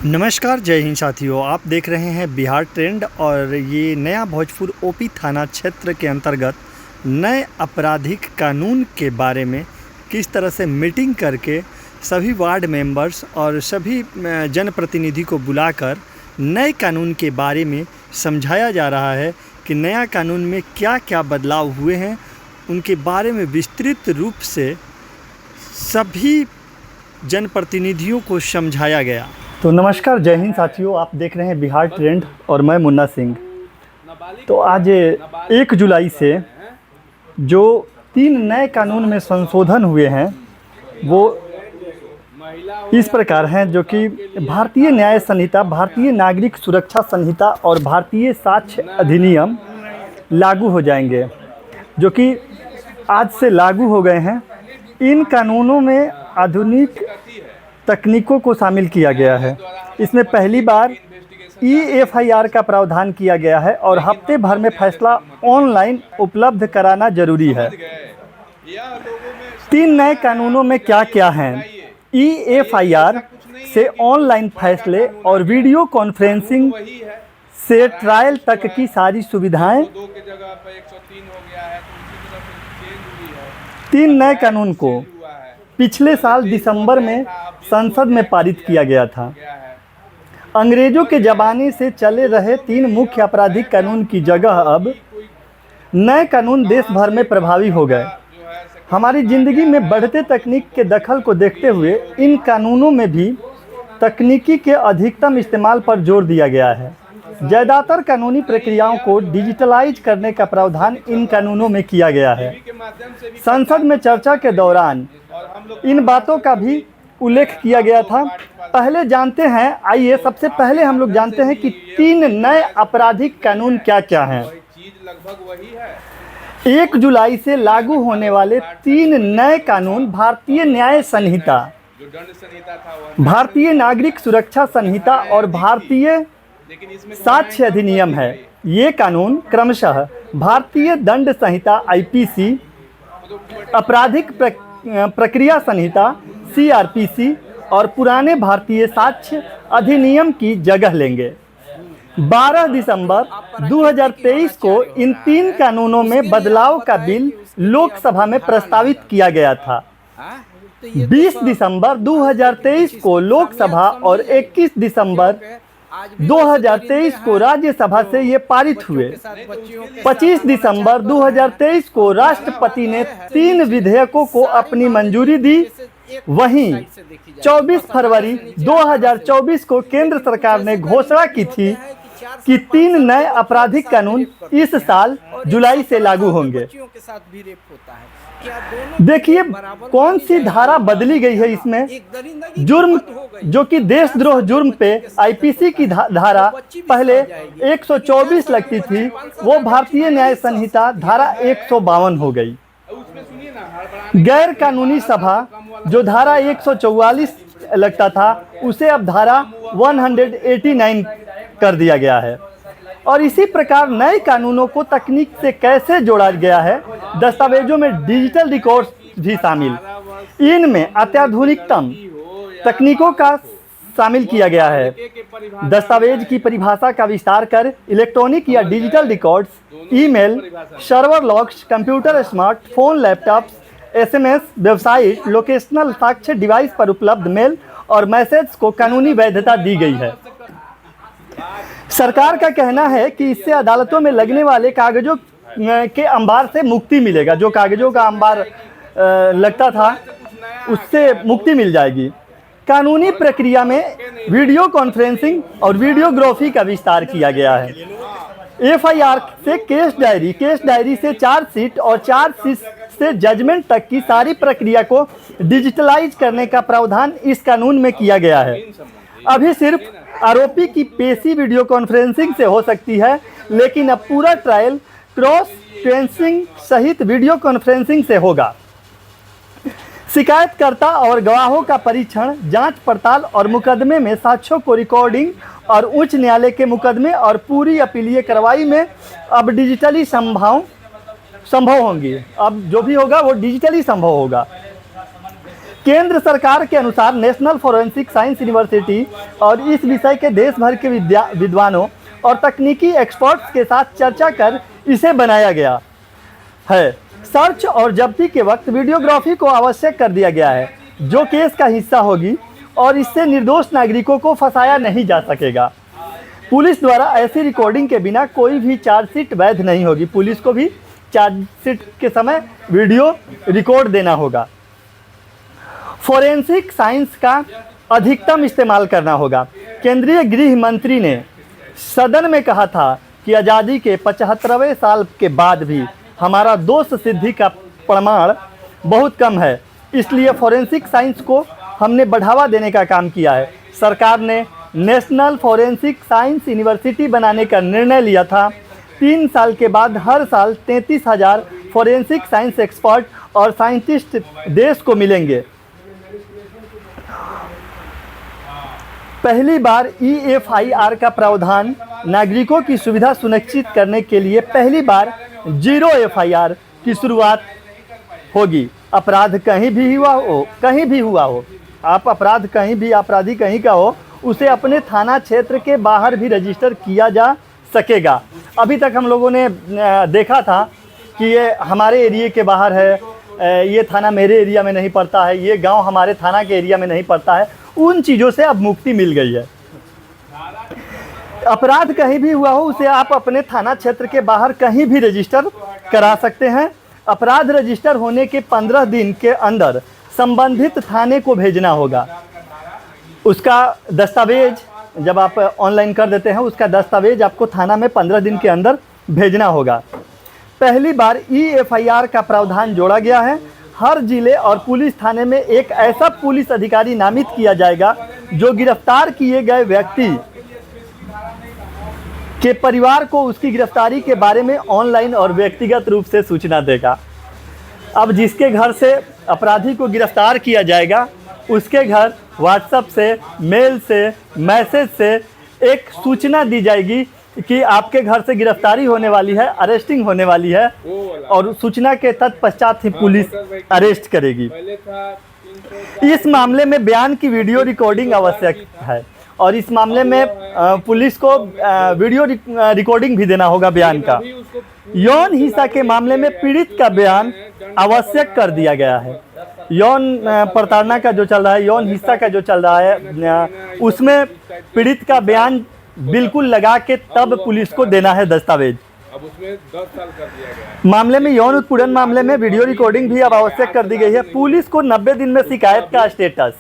नमस्कार, जय हिंद साथियों। आप देख रहे हैं बिहार ट्रेंड और ये नया भोजपुर ओपी थाना क्षेत्र के अंतर्गत नए आपराधिक कानून के बारे में किस तरह से मीटिंग करके सभी वार्ड मेंबर्स और सभी जनप्रतिनिधि को बुलाकर नए कानून के बारे में समझाया जा रहा है कि नया कानून में क्या क्या बदलाव हुए हैं, उनके बारे में विस्तृत रूप से सभी जनप्रतिनिधियों को समझाया गया। तो नमस्कार, जय हिंद साथियों। आप देख रहे हैं बिहार ट्रेंड और मैं मुन्ना सिंह। तो आज 1 जुलाई से जो 3 नए कानून में संशोधन हुए हैं वो इस प्रकार हैं, जो कि भारतीय न्याय संहिता, भारतीय नागरिक सुरक्षा संहिता और भारतीय साक्ष्य अधिनियम लागू हो जाएंगे, जो कि आज से लागू हो गए हैं। इन कानूनों में आधुनिक तकनीकों को शामिल किया गया है। इसमें पहली बार EFIR का प्रावधान किया गया है और हफ्ते भर में फैसला ऑनलाइन उपलब्ध कराना जरूरी है। 3 नए कानूनों में क्या क्या हैं? EFIR से ऑनलाइन फैसले और वीडियो कॉन्फ्रेंसिंग से ट्रायल तक की सारी सुविधाएं। 3 नए कानून को पिछले साल दिसंबर में संसद में पारित किया गया था। अंग्रेजों के ज़माने से चले रहे 3 मुख्य आपराधिक कानून की जगह अब नए कानून देश भर में प्रभावी हो गए। हमारी ज़िंदगी में बढ़ते तकनीक के दखल को देखते हुए इन कानूनों में भी तकनीकी के अधिकतम इस्तेमाल पर जोर दिया गया है। ज़्यादातर कानूनी प्रक्रियाओं को डिजिटलाइज करने का प्रावधान इन कानूनों में किया गया है। संसद में चर्चा के दौरान इन बातों का भी उल्लेख किया गया था। पहले जानते हैं, आइए सबसे पहले हम लोग जानते हैं कि 3 नए आपराधिक कानून क्या क्या हैं। 1 जुलाई से लागू होने वाले 3 नए कानून भारतीय न्याय संहिता, भारतीय नागरिक सुरक्षा संहिता और भारतीय साक्ष्य अधिनियम है। ये कानून क्रमशः भारतीय दंड संहिता IPC, आपराधिक प्रक्रिया संहिता CRPC और पुराने भारतीय साक्ष्य अधिनियम की जगह लेंगे। 12 दिसंबर 2023 को इन 3 कानूनों में बदलाव का बिल लोकसभा में प्रस्तावित किया गया था। 20 दिसंबर 2023 को लोकसभा और 21 दिसंबर 2023 को राज्यसभा से ये पारित हुए। 25 दिसंबर 2023 को राष्ट्रपति ने 3 विधेयकों को अपनी मंजूरी दी। वहीं 24 फरवरी 2024 को केंद्र सरकार ने घोषणा की थी कि 3 नए आपराधिक कानून इस साल जुलाई से लागू होंगे। देखिए कौन सी धारा बदली गई है इसमें। जुर्म जो कि देशद्रोह जुर्म पे IPC की धारा पहले 124 लगती थी, वो भारतीय न्याय संहिता धारा 152 हो गई। गैर कानूनी सभा जो धारा 144 लगता था, उसे अब धारा 189 कर दिया गया है। और इसी प्रकार नए कानूनों को तकनीक से कैसे जोड़ा गया है। दस्तावेजों में डिजिटल रिकॉर्ड्स भी शामिल, इनमें अत्याधुनिकतम तकनीकों का शामिल किया गया है। दस्तावेज की परिभाषा का विस्तार कर इलेक्ट्रॉनिक या digital records, email, server logs, computer, smartphone, laptops, SMS, website, locational साक्ष्य डिवाइस पर उपलब्ध मेल और मैसेज को कानूनी वैधता दी गई है। सरकार का कहना है कि इससे अदालतों में लगने वाले कागजों के अंबार से मुक्ति मिलेगा। जो कागजों का अंबार लगता था, उससे मुक्ति मिल जाएगी। कानूनी प्रक्रिया में वीडियो कॉन्फ्रेंसिंग और वीडियोग्राफी का विस्तार किया गया है। FIR से केस डायरी से चार्जशीट और चार्जशीट से जजमेंट तक की सारी प्रक्रिया को डिजिटलाइज करने का प्रावधान इस कानून में किया गया है। अभी सिर्फ आरोपी की पेशी वीडियो कॉन्फ्रेंसिंग से हो सकती है, लेकिन अब पूरा ट्रायल क्रॉस रेफरेंसिंग सहित वीडियो कॉन्फ्रेंसिंग से होगा। शिकायतकर्ता और गवाहों का परीक्षण, जांच पड़ताल और मुकदमे में साक्ष्यों को रिकॉर्डिंग और उच्च न्यायालय के मुकदमे और पूरी अपीलीय कार्रवाई में अब डिजिटली संभव होंगी। अब जो भी होगा वो डिजिटली संभव होगा। केंद्र सरकार के अनुसार नेशनल फोरेंसिक साइंस यूनिवर्सिटी और इस विषय के देश भर के विद्वानों और तकनीकी एक्सपर्ट्स के साथ चर्चा कर इसे बनाया गया है। सर्च और जब्ती के वक्त वीडियोग्राफी को आवश्यक कर दिया गया है, जो केस का हिस्सा होगी और इससे निर्दोष नागरिकों को फंसाया नहीं जा सकेगा। पुलिस द्वारा ऐसी रिकॉर्डिंग के बिना कोई भी चार्जशीट वैध नहीं होगी। पुलिस को भी चार्जशीट के समय वीडियो रिकॉर्ड देना होगा। फोरेंसिक साइंस का अधिकतम इस्तेमाल करना होगा। केंद्रीय गृह मंत्री ने सदन में कहा था कि आज़ादी के 75वें साल के बाद भी हमारा दोष सिद्धि का प्रमाण बहुत कम है, इसलिए फोरेंसिक साइंस को हमने बढ़ावा देने का काम किया है। सरकार ने नेशनल फोरेंसिक साइंस यूनिवर्सिटी बनाने का निर्णय लिया था। 3 साल के बाद हर साल 33,000 फोरेंसिक साइंस एक्सपर्ट और साइंटिस्ट देश को मिलेंगे। पहली बार EFIR का प्रावधान नागरिकों की सुविधा सुनिश्चित करने के लिए पहली बार 0 FIR की शुरुआत होगी। अपराध कहीं भी हुआ हो, आप अपराध कहीं भी, अपराधी कहीं का हो, उसे अपने थाना क्षेत्र के बाहर भी रजिस्टर किया जा सकेगा। अभी तक हम लोगों ने देखा था कि ये हमारे एरिया के बाहर है, ये थाना मेरे एरिया में नहीं पड़ता है, ये गांव हमारे थाना के एरिया में नहीं पड़ता है। उन चीज़ों से अब मुक्ति मिल गई है। अपराध कहीं भी हुआ हो, उसे आप अपने थाना क्षेत्र के बाहर कहीं भी रजिस्टर करा सकते हैं। अपराध रजिस्टर होने के 15 दिन के अंदर संबंधित थाने को भेजना होगा। उसका दस्तावेज जब आप ऑनलाइन कर देते हैं, उसका दस्तावेज आपको थाना में 15 दिन के अंदर भेजना होगा। पहली बार EFIR का प्रावधान जोड़ा गया है। हर जिले और पुलिस थाने में एक ऐसा पुलिस अधिकारी नामित किया जाएगा जो गिरफ्तार किए गए व्यक्ति के परिवार को उसकी गिरफ्तारी के बारे में ऑनलाइन और व्यक्तिगत रूप से सूचना देगा। अब जिसके घर से अपराधी को गिरफ्तार किया जाएगा, उसके घर व्हाट्सएप से, मेल से, मैसेज से एक सूचना दी जाएगी कि आपके घर से गिरफ्तारी होने वाली है, अरेस्टिंग होने वाली है, और सूचना के तत्पश्चात ही पुलिस अरेस्ट करेगी। इस मामले में बयान की वीडियो रिकॉर्डिंग आवश्यक है और इस मामले में पुलिस को वीडियो रिकॉर्डिंग भी देना होगा बयान का। यौन हिंसा के मामले में पीड़ित का बयान आवश्यक कर दिया गया है। यौन प्रताड़ना का जो चल रहा है, यौन हिंसा का जो चल रहा है, उसमें पीड़ित का बयान बिल्कुल लगा के तब पुलिस को देना है दस्तावेज। अब उसमें 10 साल कर दिया गया है। मामले में यौन उत्पीड़न मामले में वीडियो रिकॉर्डिंग भी अब आवश्यक कर दी गई है। पुलिस को 90 दिन में शिकायत का स्टेटस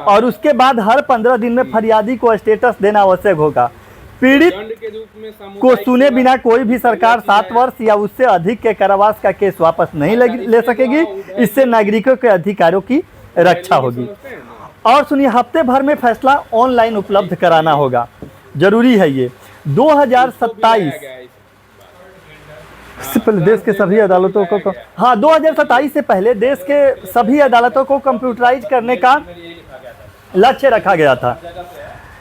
और उसके बाद हर 15 दिन में फरियादी को स्टेटस देना आवश्यक होगा। पीड़ित को सुने बिना कोई भी सरकार 7 वर्ष या उससे अधिक के कारावास का केस वापस नहीं ले सकेगी। इससे नागरिकों के अधिकारों की रक्षा होगी। और सुनिए, हफ्ते भर में फैसला ऑनलाइन उपलब्ध कराना होगा, जरूरी है ये। 2027 से पहले देश के सभी अदालतों को 2027 से पहले देश के सभी अदालतों को कंप्यूटराइज करने का लक्ष्य रखा गया था।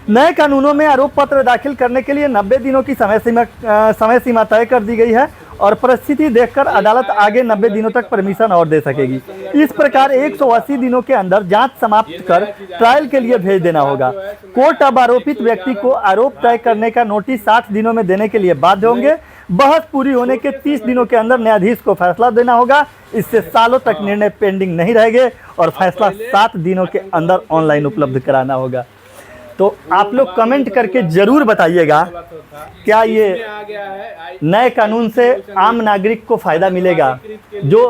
नए कानूनों में आरोप पत्र दाखिल करने के लिए 90 दिनों की समय सीमा तय कर दी गई है और परिस्थिति देखकर अदालत आगे 90 दिनों तक परमिशन और दे सकेगी। इस प्रकार 180 दिनों के अंदर जांच समाप्त कर ट्रायल के लिए भेज देना होगा। कोर्ट अब आरोपित व्यक्ति को आरोप तय करने का नोटिस 60 दिनों में देने के लिए बाध्य होंगे। बहस पूरी होने के 30 दिनों के अंदर न्यायाधीश को फैसला देना होगा। इससे सालों तक निर्णय पेंडिंग नहीं रहेंगे और फैसला 7 दिनों के अंदर ऑनलाइन उपलब्ध कराना होगा। तो आप लोग कमेंट करके जरूर बताइएगा, क्या ये नए कानून से आम नागरिक को फायदा मिलेगा। जो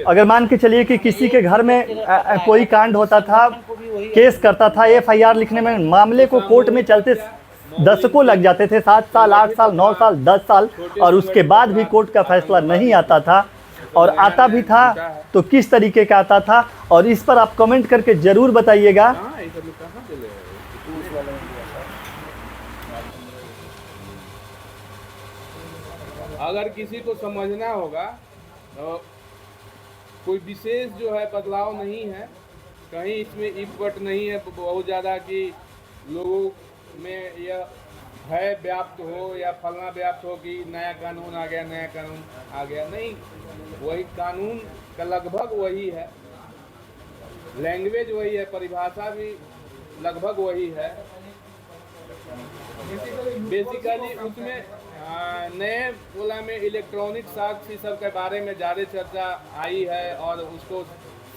अगर मान के चलिए कि किसी के घर में कोई कांड होता था, केस करता था, FIR लिखने में मामले को कोर्ट में चलते दशकों लग जाते थे, 7 साल, 8 साल, 9 साल, 10 साल, और उसके बाद भी कोर्ट का फैसला नहीं आता था, और आता भी था तो किस तरीके का आता था। और इस पर आप कमेंट करके जरूर बताइएगा। अगर किसी को समझना होगा तो कोई विशेष जो है बदलाव नहीं है, कहीं इसमें इफर्ट नहीं है बहुत ज़्यादा कि लोगों में यह भय व्याप्त हो या फलना व्याप्त हो कि नया कानून आ गया, नया कानून आ गया। नहीं, वही कानून का लगभग वही है। लैंग्वेज वही है, परिभाषा भी लगभग वही है। बेसिकली उसमें नए बोला में इलेक्ट्रॉनिक साक्ष्य सब के बारे में ज़्यादा चर्चा आई है, और उसको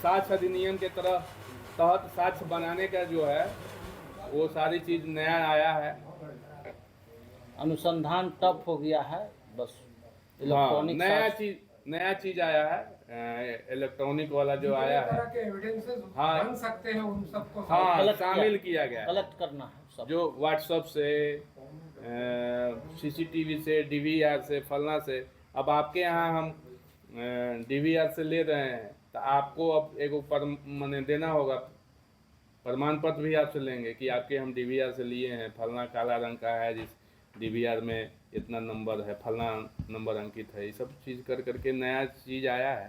साक्ष्य अधिनियम के तहत साक्ष्य बनाने का जो है वो सारी चीज़ नया आया है। अनुसंधान टफ हो गया है बस। हाँ, इलेक्ट्रॉनिक नया चीज आया है, इलेक्ट्रॉनिक वाला जो आया है। के एविडेंसेस हाँ, बन सकते हैं उन सबको हाँ कलेक्ट शामिल किया गया है। कलेक्ट करना है सब। जो व्हाट्सएप से, सीसीटीवी से, डीवीआर से, फलना से। अब आपके यहाँ हम डीवीआर से ले रहे हैं तो आपको अब एक मने देना होगा, प्रमाण पत्र भी आपसे लेंगे कि आपके हम डीवीआर से लिए हैं, फलना काला रंग का है, जिस डीवीआर में इतना नंबर है, फलना नंबर अंकित है। ये सब चीज़ कर करके नया चीज़ आया है।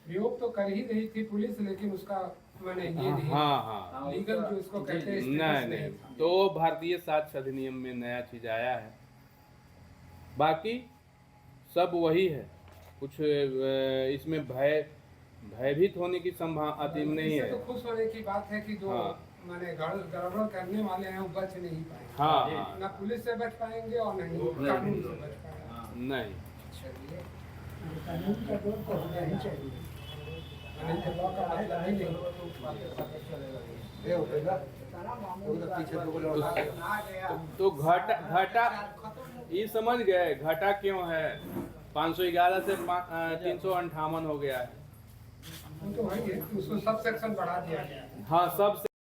प्रयोग तो कर ही रही थी पुलिस, लेकिन उसका मैंने ये नहीं, हाँ लीगल जो इसको कहते हैं नहीं, तो भारतीय साक्ष्य अधिनियम में नया चीज़ आया है। बाकी सब वही है, कुछ इसमें भयभीत होने की संभावना नहीं है। तो खुश होने की बात है कि जो मैंने गड़बड़ करने वाले हैं वो बच नहीं पाएंगे। हाँ, ना पुलिस से बच पाएंगे और नहीं कानून से बच पाएंगे। नहीं, चलिए, कानून का डर तो होना ही चाहिए। लॉ का मतलब ही नहीं। तो घटा ये समझ गए घटा क्यों है, 511 से 358 हो गया है। वो तो वही है, उसको सब सेक्शन बढ़ा दिया गया है। हाँ, सब